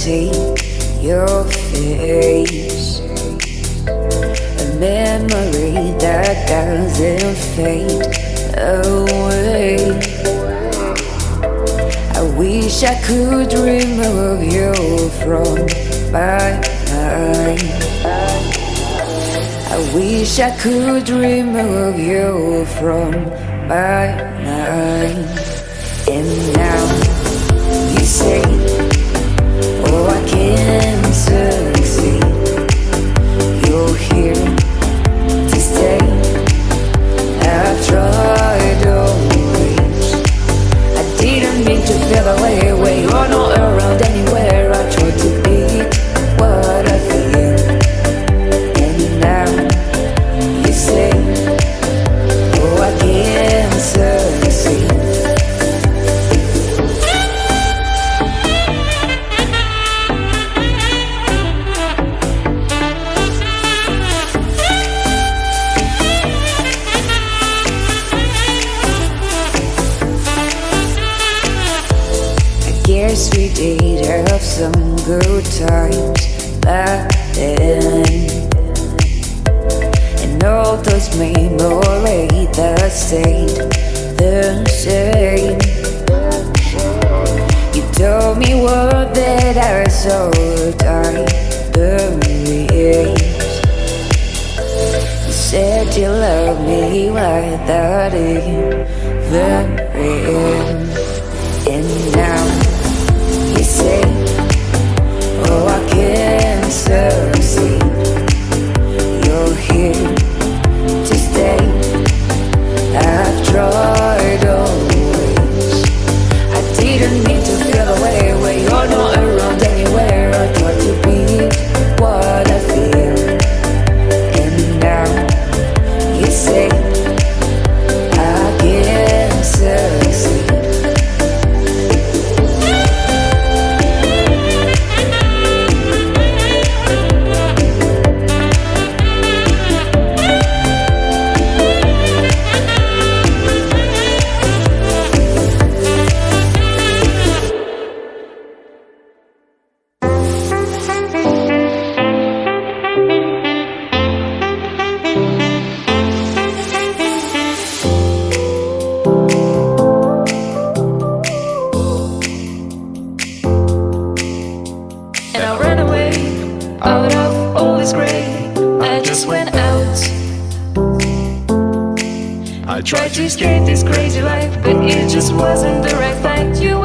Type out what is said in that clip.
see your face, a memory that doesn't fade away. I wish I could remove you from my mind. I wish I could remove you from my mind. And now you say, oh, I can't succeed. You're here to stay. I've tried always. I didn't mean to feel away. You're not around anywhere. I tried to be what I feel. And now you say, oh, I can't succeed. Guess we did have some good times back then, and all those memories that stayed the same. You told me what that I saw die the waves. You said you loved me without even ring. And now you say, oh, I can't succeed. You're here to stay. I've tried always. I didn't mean to feel away where you're not around anywhere. I tried to be what I feel. And now you say, I can't succeed. Tried to escape this crazy life, but it just wasn't the right fight. You